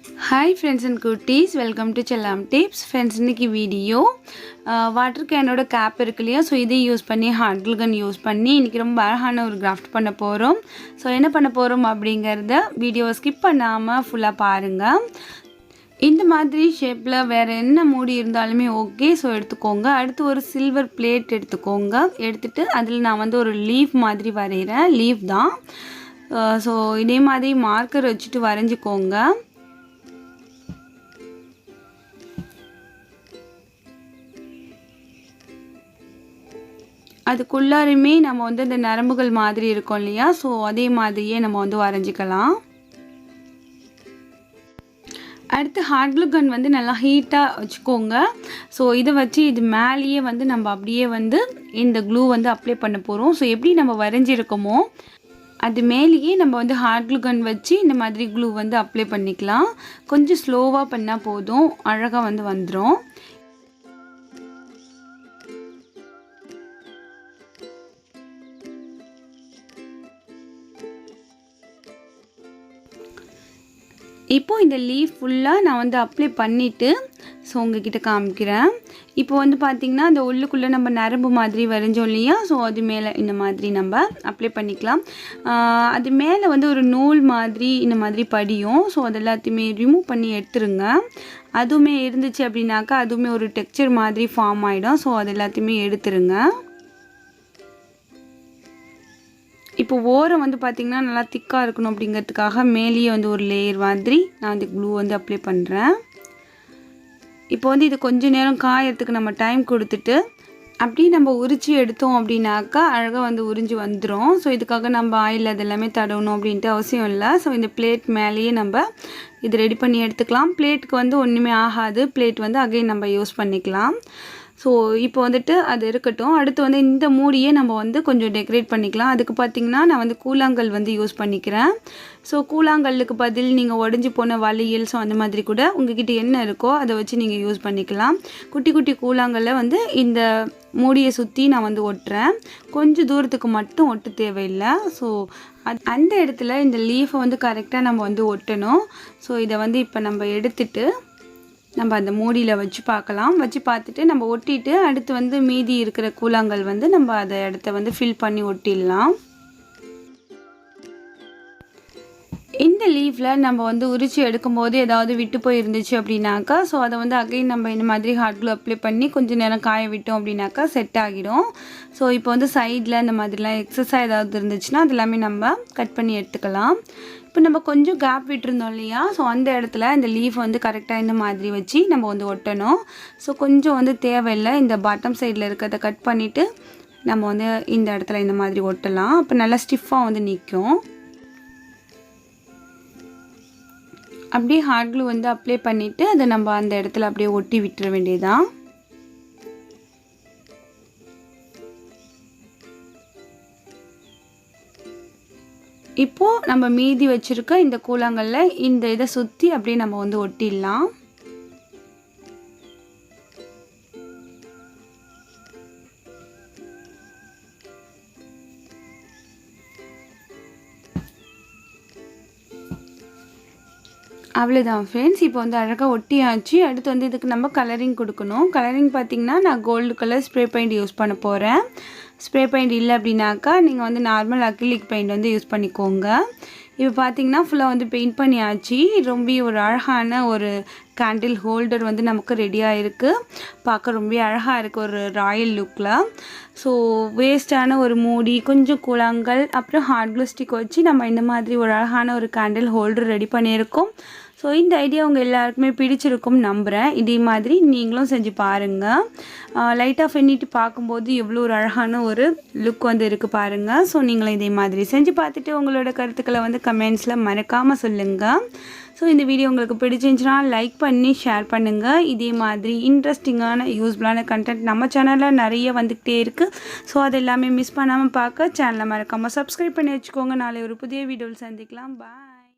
Hi friends and cuties, welcome to Chellam Tips. Friends, இன்னைக்கு video water கேனோட gap இருக்கு இல்லையா, so இதை use பண்ணி ஹார்ட் க்ளூ கன் use பண்ணி இன்றைக்கி ரொம்ப அழகான ஒரு கிராஃப்ட் பண்ண போகிறோம். ஸோ என்ன பண்ண போகிறோம் அப்படிங்கிறத வீடியோவை ஸ்கிப் பண்ணாமல் ஃபுல்லாக பாருங்கள். இந்த மாதிரி ஷேப்பில் வேறு என்ன மூடி இருந்தாலுமே ஓகே. ஸோ எடுத்துக்கோங்க. அடுத்து ஒரு சில்வர் பிளேட் எடுத்துக்கோங்க. எடுத்துகிட்டு அதில் நான் வந்து ஒரு லீஃப் மாதிரி வரைகிறேன். லீஃப் தான். ஸோ இதே மாதிரி மார்க்கர் வச்சுட்டு வரைஞ்சிக்கோங்க. அதுக்குள்ளாருமே நம்ம வந்து இந்த நரம்புகள் மாதிரி இருக்கும் இல்லையா, ஸோ அதே மாதிரியே நம்ம வந்து வரைஞ்சிக்கலாம். அடுத்து ஹாட் க்ளூ கன் வந்து நல்லா ஹீட்டாக வச்சுக்கோங்க. ஸோ இதை வச்சு இது மேலேயே வந்து நம்ம அப்படியே வந்து இந்த க்ளூ வந்து அப்ளை பண்ண போகிறோம். ஸோ எப்படி நம்ம வரைஞ்சிருக்கோமோ அது மேலேயே நம்ம வந்து ஹாட் க்ளூ கன் வச்சு இந்த மாதிரி க்ளூ வந்து அப்ளை பண்ணிக்கலாம். கொஞ்சம் ஸ்லோவாக பண்ணால் போதும், அழகாக வந்து வந்துடும். இப்போ இந்த லீஃப் ஃபுல்லாக நான் வந்து அப்ளை பண்ணிவிட்டு ஸோ உங்ககிட்ட காமிக்கிறேன். இப்போ வந்து பார்த்திங்கன்னா அந்த உள்ளுக்குள்ளே நம்ம நரம்பு மாதிரி வரைஞ்சோம் இல்லையா, ஸோ அது மேலே இந்த மாதிரி நம்ம அப்ளை பண்ணிக்கலாம். அது மேலே வந்து ஒரு நூல் மாதிரி இந்த மாதிரி படியும். ஸோ அது எல்லாத்தையுமே ரிமூவ் பண்ணி எடுத்துருங்க. அதுவுமே இருந்துச்சு அப்படின்னாக்கா அதுவுமே ஒரு டெக்ஸ்சர் மாதிரி ஃபார்ம் ஆகிடும். ஸோ அது எல்லாத்தையுமே எடுத்துருங்க. இப்போ ஓரம் வந்து பார்த்திங்கன்னா நல்லா திக்காக இருக்கணும் அப்படிங்கிறதுக்காக மேலேயே வந்து ஒரு லேயர் மாதிரி நான் வந்து க்ளூ வந்து அப்ளை பண்ணுறேன். இப்போ வந்து இது கொஞ்சம் நேரம் காயறதுக்கு நம்ம டைம் கொடுத்துட்டு அப்படியே நம்ம உரிச்சு எடுத்தோம் அப்படின்னாக்கா அழகாக வந்து உறிஞ்சி வந்துடும். ஸோ இதுக்காக நம்ம ஆயில் அது எல்லாமே தடவணும் அப்படின்ட்டு அவசியம் இல்லை. ஸோ இந்த பிளேட் மேலேயே நம்ம இது ரெடி பண்ணி எடுத்துக்கலாம். பிளேட்டுக்கு வந்து ஒன்றுமே ஆகாது. பிளேட் வந்து அகைன் நம்ம யூஸ் பண்ணிக்கலாம். ஸோ இப்போ வந்துட்டு அது இருக்கட்டும். அடுத்து வந்து இந்த மூடியே நம்ம வந்து கொஞ்சம் டெக்கரேட் பண்ணிக்கலாம். அதுக்கு பார்த்திங்கன்னா நான் வந்து கூழாங்கல் வந்து யூஸ் பண்ணிக்கிறேன். ஸோ கூழாங்கல்லுக்கு பதில் நீங்கள் உடஞ்சி போன வளையல் ஸோ அந்த மாதிரி கூட உங்ககிட்ட என்ன இருக்கோ அதை வச்சு நீங்கள் யூஸ் பண்ணிக்கலாம். குட்டி குட்டி கூழாங்கல்ல வந்து இந்த மூடியை சுற்றி நான் வந்து ஒட்டுறேன். கொஞ்சம் தூரத்துக்கு மட்டும் ஒட்ட தேவையில்லை. ஸோ அந்த இடத்துல இந்த லீஃபை வந்து கரெக்டாக நம்ம வந்து ஒட்டணும். ஸோ இதை வந்து இப்போ நம்ம எடுத்துட்டு நம்ம அந்த மூடியில் வச்சு பார்க்கலாம். வச்சு பார்த்துட்டு நம்ம ஒட்டிட்டு அடுத்து வந்து மீதி இருக்கிற கூழாங்கல் வந்து நம்ம அதை இடத்த வந்து ஃபில் பண்ணி ஒட்டிடலாம். இந்த லீஃபில் நம்ம வந்து உரிச்சு எடுக்கும்போது ஏதாவது விட்டு போயிருந்துச்சு அப்படின்னாக்கா ஸோ அதை வந்து அகைன் நம்ம இந்த மாதிரி ஹாட் க்ளூ அப்ளை பண்ணி கொஞ்சம் நேரம் காய விட்டோம் அப்படின்னாக்கா செட் ஆகிடும். ஸோ இப்போ வந்து சைடில் இந்த மாதிரிலாம் எக்ஸஸாக ஏதாவது இருந்துச்சுன்னா அது எல்லாமே நம்ம கட் பண்ணி எடுத்துக்கலாம். இப்போ நம்ம கொஞ்சம் கேப் விட்டுருந்தோம் இல்லையா, ஸோ அந்த இடத்துல இந்த லீஃப் வந்து கரெக்டாக இந்த மாதிரி வச்சு நம்ம வந்து ஒட்டணும். ஸோ கொஞ்சம் வந்து தேவையில்லை, இந்த பாட்டம் சைடில் இருக்கிறத கட் பண்ணிவிட்டு நம்ம வந்து இந்த இடத்துல இந்த மாதிரி ஒட்டலாம். அப்போ நல்லா ஸ்டிஃபாக வந்து நிற்கும். அப்படியே ஹாட் க்ளூ வந்து அப்ளை பண்ணிவிட்டு அதை நம்ம அந்த இடத்துல அப்படியே ஒட்டி விட்டுற வேண்டியதுதான். இப்போது நம்ம மீதி வச்சுருக்க இந்த கூழாங்கல்ல இந்த இதை சுற்றி அப்படியே நம்ம வந்து ஒட்டிடலாம். அவ்வளோதான் ஃப்ரெண்ட்ஸ். இப்போ வந்து அழகாக ஒட்டியாச்சு. அடுத்து வந்து இதுக்கு நம்ம கலரிங் கொடுக்கணும். கலரிங் பார்த்திங்கன்னா நான் gold colour spray paint use பண்ண போகிறேன். ஸ்ப்ரே பெயிண்ட் இல்லை அப்படின்னாக்கா நீங்கள் வந்து நார்மல் அக்ரிலிக் பெயிண்ட் வந்து யூஸ் பண்ணிக்கோங்க. இப்போ பார்த்திங்கன்னா ஃபுல்லாக வந்து பெயிண்ட் பண்ணியாச்சு. ரொம்ப ஒரு அழகான ஒரு கேண்டில் ஹோல்டர் வந்து நமக்கு ரெடியாக இருக்குது. பார்க்க ரொம்ப அழகாக இருக்குது ஒரு ராயல் லுக்கில். ஸோ வேஸ்ட்டான ஒரு மூடி, கொஞ்சம் கூழாங்கல், அப்புறம் ஹாட் க்ளூ ஸ்டிக் வச்சு நம்ம இந்த மாதிரி ஒரு அழகான ஒரு கேண்டில் ஹோல்டர் ரெடி பண்ணியிருக்கோம். ஸோ இந்த ஐடியா உங்கள் எல்லாருக்குமே பிடிச்சிருக்கும்னு நம்புகிறேன். இதே மாதிரி நீங்களும் செஞ்சு பாருங்கள். லைட்டாக பண்ணிட்டு பார்க்கும்போது எவ்வளோ ஒரு அழகான ஒரு லுக் வந்து இருக்குது பாருங்கள். ஸோ நீங்களும் இதே மாதிரி செஞ்சு பார்த்துட்டு உங்களோட கருத்துக்களை வந்து கமெண்ட்ஸில் மறக்காமல் சொல்லுங்கள். ஸோ இந்த வீடியோ உங்களுக்கு பிடிச்சிருந்துச்சுன்னா லைக் பண்ணி ஷேர் பண்ணுங்கள். இதே மாதிரி இன்ட்ரெஸ்டிங்கான யூஸ்ஃபுல்லான கண்டென்ட் நம்ம சேனலில் நிறைய வந்துக்கிட்டே இருக்குது. ஸோ அது எல்லாமே மிஸ் பண்ணாமல் பார்க்க சேனலை மறக்காமல் சப்ஸ்கிரைப் பண்ணி வச்சுக்கோங்க. நாளை ஒரு புதிய வீடியோவில் சந்திக்கலாம். பாய்.